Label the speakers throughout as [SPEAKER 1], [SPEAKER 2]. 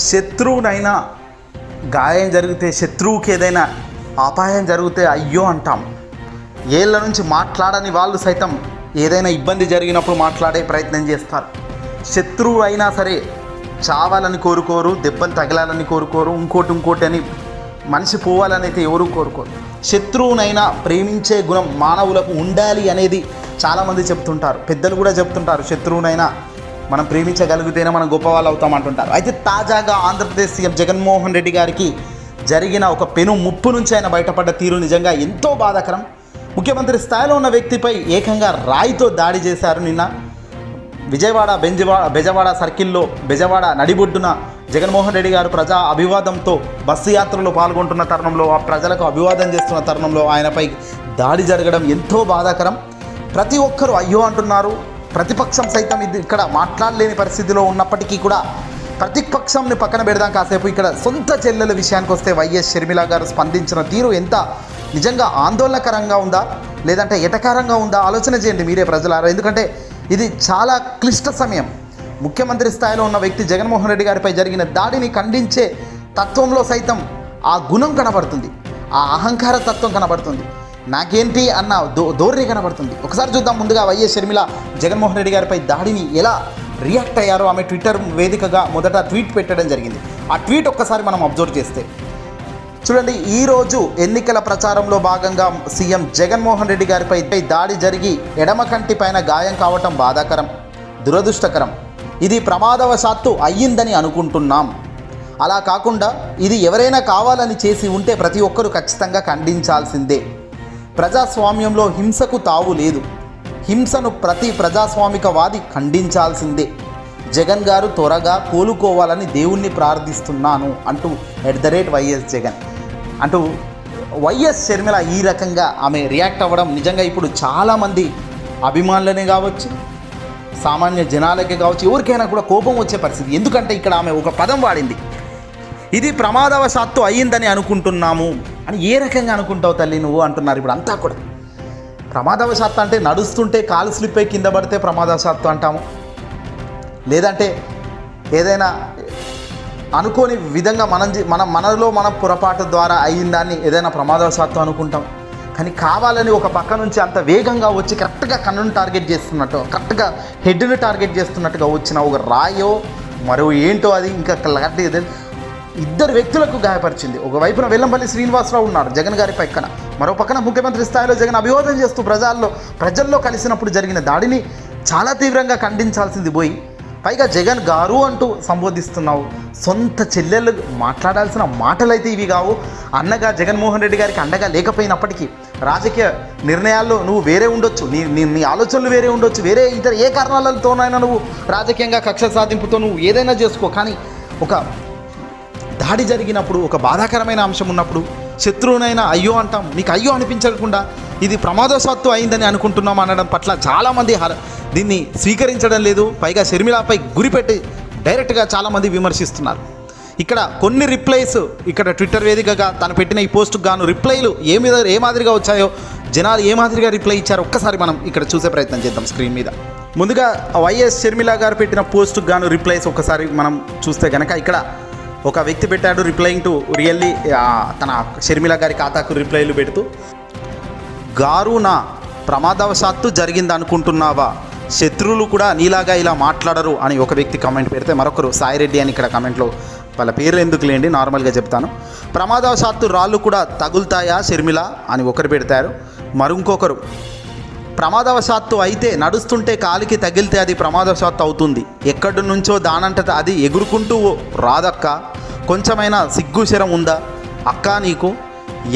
[SPEAKER 1] శత్రువునైనా గాయం జరిగితే, శత్రువుకి ఏదైనా అపాయం జరిగితే అయ్యో అంటాం. ఏళ్ళ నుంచి మాట్లాడని వాళ్ళు సైతం ఏదైనా ఇబ్బంది జరిగినప్పుడు మాట్లాడే ప్రయత్నం చేస్తారు. శత్రువు అయినా సరే చావాలని కోరుకోరు, దెబ్బలు తగలాలని కోరుకోరు, ఇంకోటి అని మనిషి పోవాలని అయితే ఎవరూ కోరుకోరు. శత్రువునైనా ప్రేమించే గుణం మానవులకు ఉండాలి అనేది చాలామంది చెప్తుంటారు. పెద్దలు కూడా చెప్తుంటారు, శత్రువునైనా మనం ప్రేమించగలిగితేనే మనం గొప్పవాళ్ళు అవుతాం అంటుంటారు. అయితే తాజాగా ఆంధ్రప్రదేశ్ సీఎం జగన్మోహన్ రెడ్డి గారికి జరిగిన ఒక పెను ముప్పు నుంచి ఆయన బయటపడ్డ తీరు నిజంగా ఎంతో బాధాకరం. ముఖ్యమంత్రి స్థాయిలో ఉన్న వ్యక్తిపై ఏకంగా రాయితో దాడి చేశారు. నిన్న బెజవాడ సర్కిల్లో బెజవాడ నడిబొడ్డున జగన్మోహన్ రెడ్డి గారు ప్రజా అభివాదంతో బస్సు యాత్రలో పాల్గొంటున్న తరుణంలో, ఆ ప్రజలకు అభివాదం చేస్తున్న తరుణంలో ఆయనపై దాడి జరగడం ఎంతో బాధాకరం. ప్రతి ఒక్కరూ అయ్యో అంటున్నారు. ప్రతిపక్షం సైతం ఇది ఇక్కడ మాట్లాడలేని పరిస్థితిలో ఉన్నప్పటికీ కూడా ప్రతిపక్షంని పక్కన పెడదాం కాసేపు. ఇక్కడ సొంత చెల్లెల విషయానికి వస్తే వైఎస్ షర్మిల గారు స్పందించిన తీరు ఎంత నిజంగా ఆందోళనకరంగా ఉందా, లేదంటే ఎటకారంగా ఉందా ఆలోచన చేయండి మీరే ప్రజలారా. ఎందుకంటే ఇది చాలా క్లిష్ట సమయం. ముఖ్యమంత్రి స్థాయిలో ఉన్న వ్యక్తి జగన్మోహన్ రెడ్డి గారిపై జరిగిన దాడిని ఖండించే తత్వంలో సైతం ఆ గుణం కనబడుతుంది, ఆ అహంకార తత్వం కనబడుతుంది, నాకేంటి అన్న ధోరణి కనబడుతుంది. ఒకసారి చూద్దాం. ముందుగా వైఎస్ షర్మిల జగన్మోహన్ రెడ్డి గారిపై దాడిని ఎలా రియాక్ట్ అయ్యారో ఆమె ట్విట్టర్ వేదికగా మొదట ట్వీట్ పెట్టడం జరిగింది. ఆ ట్వీట్ ఒక్కసారి మనం అబ్జర్వ్ చేస్తే చూడండి. ఈరోజు ఎన్నికల ప్రచారంలో భాగంగా సీఎం జగన్మోహన్ రెడ్డి గారిపై దాడి జరిగి ఎడమ కంటి పైన గాయం కావటం బాధాకరం, దురదృష్టకరం. ఇది ప్రమాదవశాత్తు అయ్యిందని అనుకుంటున్నాం. అలా కాకుండా ఇది ఎవరైనా కావాలని చేసి ఉంటే ప్రతి ఒక్కరూ ఖచ్చితంగా ఖండించాల్సిందే. ప్రజాస్వామ్యంలో హింసకు తావు లేదు. హింసను ప్రతి ప్రజాస్వామికవాది ఖండించాల్సిందే. జగన్ గారు త్వరగా కోలుకోవాలని దేవుణ్ణి ప్రార్థిస్తున్నాను అంటూ @వైఎస్ జగన్ అంటూ వైఎస్ షర్మిల ఈ రకంగా ఆమె రియాక్ట్ అవ్వడం నిజంగా ఇప్పుడు చాలామంది అభిమానులనే కావచ్చు, సామాన్య జనాలకే కావచ్చు, ఎవరికైనా కూడా కోపం వచ్చే పరిస్థితి. ఎందుకంటే ఇక్కడ ఆమె ఒక పదం వాడింది, ఇది ప్రమాదవశాత్తు అయ్యిందని అనుకుంటున్నాము అని. ఏ రకంగా అనుకుంటావు తల్లి నువ్వు అంటున్నారు ఇప్పుడు అంతా కూడా. ప్రమాదవశాత్తు అంటే నడుస్తుంటే కాలు స్లిప్ అయి కింద పడితే ప్రమాదవశాత్తు అంటాము, లేదంటే ఏదైనా అనుకోని విధంగా మనలో మన పొరపాటు ద్వారా అయ్యిందాన్ని ఏదైనా ప్రమాదవశాత్తు అనుకుంటాం. కానీ కావాలని ఒక పక్క నుంచి అంత వేగంగా వచ్చి కరెక్ట్గా కన్నును టార్గెట్ చేస్తున్నట్టు, కరెక్ట్గా హెడ్ని టార్గెట్ చేస్తున్నట్టుగా వచ్చిన ఒక రాయో మరో ఏంటో అది ఇంకా కరెక్ట్గా ఇద్దరు వ్యక్తులకు గాయపరిచింది. ఒకవైపున వెల్లంపల్లి శ్రీనివాసరావు ఉన్నాడు జగన్ గారి పక్కన, మరో పక్కన ముఖ్యమంత్రి స్థాయిలో జగన్ అభివాదం చేస్తూ ప్రజల్లో కలిసినప్పుడు జరిగిన దాడిని చాలా తీవ్రంగా ఖండించాల్సింది పోయి పైగా జగన్ గారు అంటూ సంబోధిస్తున్నావు. సొంత చెల్లెళ్ళు మాట్లాడాల్సిన మాటలైతే ఇవి కావు. అన్నగా జగన్మోహన్ రెడ్డి గారికి అండగా లేకపోయినప్పటికీ రాజకీయ నిర్ణయాల్లో నువ్వు వేరే ఉండొచ్చు, నీ ఆలోచనలు వేరే ఉండొచ్చు, వేరే ఇతర ఏ కారణాలతోనైనా నువ్వు రాజకీయంగా కక్ష సాధింపుతో నువ్వు ఏదైనా చేసుకో. కానీ ఒక దాడి జరిగినప్పుడు, ఒక బాధాకరమైన అంశం ఉన్నప్పుడు శత్రువునైనా అయ్యో అంటాం. నీకు అయ్యో అనిపించకుండా ఇది ప్రమాదవశాత్తు అయిందని అనుకుంటున్నాం అనడం పట్ల చాలామంది దీన్ని స్వీకరించడం లేదు. పైగా షర్మిలపై గురిపెట్టి డైరెక్ట్గా చాలామంది విమర్శిస్తున్నారు. ఇక్కడ కొన్ని రిప్లైస్ ఇక్కడ ట్విట్టర్ వేదికగా తను పెట్టిన ఈ పోస్టుకు గాను రిప్లైలు ఏ మాదిరిగా వచ్చాయో, జనాలు ఏ మాదిరిగా రిప్లై ఇచ్చారో ఒక్కసారి మనం ఇక్కడ చూసే ప్రయత్నం చేద్దాం స్క్రీన్ మీద. ముందుగా వైఎస్ షర్మిల గారు పెట్టిన పోస్టుకు గాను రిప్లైస్ ఒక్కసారి మనం చూస్తే కనుక ఇక్కడ ఒక వ్యక్తి పెట్టాడు రిప్లైయింగ్ టు రియల్లీ తన షర్మిల గారి ఖాతాకు రిప్లైలు పెడుతూ, గారు నా ప్రమాదవశాత్తు జరిగింది అనుకుంటున్నావా, శత్రువులు కూడా నీలాగా ఇలా మాట్లాడరు అని ఒక వ్యక్తి కామెంట్ పెడితే, మరొకరు సాయిరెడ్డి అని ఇక్కడ కామెంట్లో, వాళ్ళ పేర్లు ఎందుకు లేండి నార్మల్గా చెప్తాను, ప్రమాదవశాత్తు రాళ్ళు కూడా తగులుతాయా షర్మిల అని ఒకరు పెడతారు. మరింకొకరు, ప్రమాదవశాత్తు అయితే నడుస్తుంటే కాలికి తగిలితే అది ప్రమాదవశాత్తు అవుతుంది, ఎక్కడి నుంచో దానంతట అది ఎగురుకుంటూ రాదక్క, కొంచెమైనా సిగ్గు శరం ఉందా అక్క నీకు,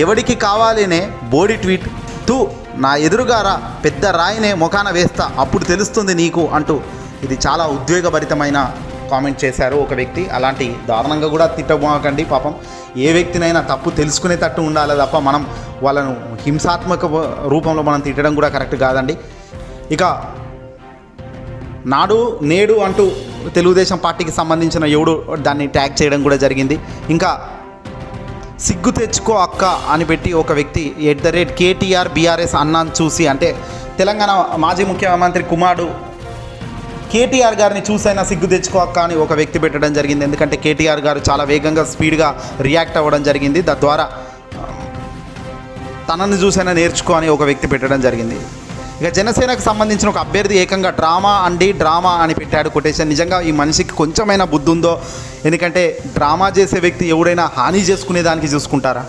[SPEAKER 1] ఎవడికి కావాలనే బోడి ట్వీట్, తూ నా ఎదురుగారా పెద్ద రాయినే ముఖాన వేస్తా అప్పుడు తెలుస్తుంది నీకు అంటూ ఇది చాలా ఉద్వేగభరితమైన కామెంట్ చేశారు ఒక వ్యక్తి. అలాంటి దారుణంగా కూడా తిట్టబోకండి. పాపం ఏ వ్యక్తినైనా తప్పు తెలుసుకునేటట్టు ఉండాలి తప్ప మనం వాళ్ళను హింసాత్మక రూపంలో మనం తిట్టడం కూడా కరెక్ట్ కాదండి. ఇక నాడు నేడు అంటూ తెలుగుదేశం పార్టీకి సంబంధించిన ఎవడు దాన్ని ట్యాగ్ చేయడం కూడా జరిగింది. ఇంకా సిగ్గు తెచ్చుకో అక్క అని పెట్టి ఒక వ్యక్తి @KTR BRS అన్నాను చూసి, అంటే తెలంగాణ మాజీ ముఖ్యమంత్రి కుమారుడు కేటీఆర్ గారిని చూసైనా సిగ్గు తెచ్చుకోక అని ఒక వ్యక్తి పెట్టడం జరిగింది. ఎందుకంటే కేటీఆర్ గారు చాలా వేగంగా స్పీడ్గా రియాక్ట్ అవ్వడం జరిగింది. తద్వారా తనని చూసైనా నేర్చుకో అని ఒక వ్యక్తి పెట్టడం జరిగింది. ఇక జనసేనకు సంబంధించిన ఒక అభ్యర్థి ఏకంగా డ్రామా అని పెట్టాడు కొటేషన్. నిజంగా ఈ మనిషికి కొంచెమైనా బుద్ధి ఉందో? ఎందుకంటే డ్రామా చేసే వ్యక్తి ఎవడైనా హాని చేసుకునే దానికి చూసుకుంటారా?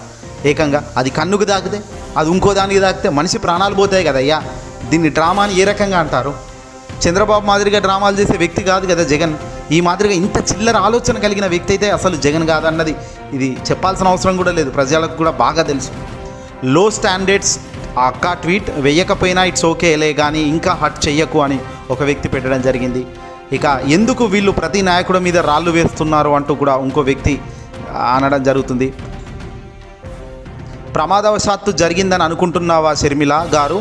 [SPEAKER 1] ఏకంగా అది కన్నుకు తాకితే, అది ఇంకో దానికి తాకితే మనిషి ప్రాణాలు పోతాయి కదయ్యా. దీన్ని డ్రామా అని ఏ రకంగా అంటారు? చంద్రబాబు మాదిరిగా డ్రామాలు చేసే వ్యక్తి కాదు కదా జగన్. ఈ మాదిరిగా ఇంత చిల్లర ఆలోచన కలిగిన వ్యక్తి అయితే అసలు జగన్ కాదన్నది ఇది చెప్పాల్సిన అవసరం కూడా లేదు, ప్రజలకు కూడా బాగా తెలుసు. లో స్టాండర్డ్స్ ఆ అక్క ట్వీట్ వేయకపోయినా ఇట్స్ ఓకేలే కానీ ఇంకా హర్ట్ చెయ్యకు అని ఒక వ్యక్తి పెట్టడం జరిగింది. ఇక ఎందుకు వీళ్ళు ప్రతి నాయకుడి మీద రాళ్ళు వేస్తున్నారు అంటూ కూడా ఇంకో వ్యక్తి అనడం జరుగుతుంది. ప్రమాదవశాత్తు జరిగిందని అనుకుంటున్నావా షర్మిల గారు?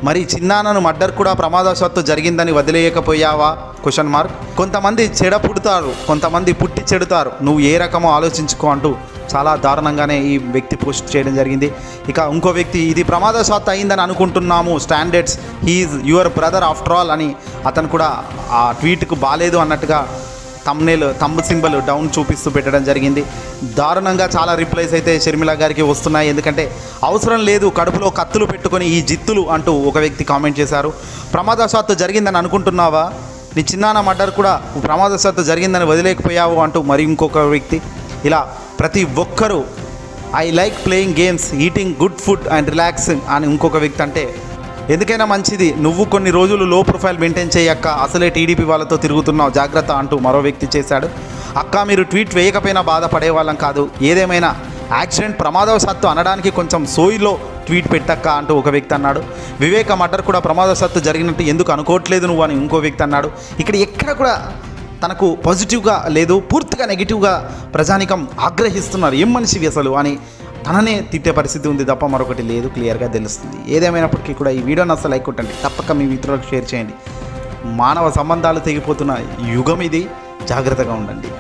[SPEAKER 1] మరి చిన్నాన్నను మర్డర్ కూడా ప్రమాదవశాత్తు జరిగిందని వదిలేయకపోయావా? Question mark. కొంతమంది చెడ పుడతారు, కొంతమంది పుట్టి చెడుతారు, నువ్వు ఏ రకమో ఆలోచించుకో అంటూ చాలా దారుణంగానే ఈ వ్యక్తి పోస్ట్ చేయడం జరిగింది. ఇక ఇంకో వ్యక్తి ఇది ప్రమాదవశాత్తు అయిందని అనుకుంటున్నాము, standards he is your brother after all అని అతను కూడా ఆ ట్వీట్కు బాలేదు అన్నట్టుగా థంబ్ సింబల్ డౌన్ చూపిస్తూ పెట్టడం జరిగింది. దారుణంగా చాలా రిప్లైస్ అయితే షర్మిల గారికి వస్తున్నాయి. ఎందుకంటే అవసరం లేదు కడుపులో కత్తులు పెట్టుకొని ఈ జిత్తులు అంటూ ఒక వ్యక్తి కామెంట్ చేశారు. ప్రమాదవశాత్తు జరిగిందని అనుకుంటున్నావా? నీ చిన్నాన్న మర్డర్ కూడా ప్రమాదవశాత్తు జరిగిందని వదిలేకపోయావు అంటూ మరి ఇంకొక వ్యక్తి. ఇలా ప్రతి ఒక్కరూ I like playing games, eating good food and relaxing అని ఇంకొక వ్యక్తి. అంటే ఎందుకైనా మంచిది నువ్వు కొన్ని రోజులు లో ప్రొఫైల్ మెయింటైన్ చేయక్క, అసలే టీడీపీ వాళ్ళతో తిరుగుతున్నావు, జాగ్రత్త అంటూ మరో వ్యక్తి చేశాడు. అక్క మీరు ట్వీట్ వేయకపోయినా బాధపడే వాళ్ళం కాదు, ఏదేమైనా యాక్సిడెంట్ ప్రమాదవశాత్తు అనడానికి కొంచెం సోయిలో ట్వీట్ పెట్టక్క అంటూ ఒక వ్యక్తి అన్నాడు. వివేక మర్డర్ కూడా ప్రమాదవశాత్తు జరిగినట్టు ఎందుకు అనుకోవట్లేదు నువ్వు అని ఇంకో వ్యక్తి అన్నాడు. ఇక్కడ ఎక్కడ కూడా తనకు పాజిటివ్గా లేదు, పూర్తిగా నెగిటివ్గా ప్రజానికం ఆగ్రహిస్తున్నారు. ఏం మనిషివి అసలు అని తననే తిట్టే పరిస్థితి ఉంది తప్ప మరొకటి లేదు, క్లియర్గా తెలుస్తుంది. ఏదేమైనప్పటికీ కూడా ఈ వీడియోని అసలు లైక్ కొట్టండి, తప్పక మీ మిత్రులకు షేర్ చేయండి. మానవ సంబంధాలు తెగిపోతున్న యుగం ఇది, జాగ్రత్తగా ఉండండి.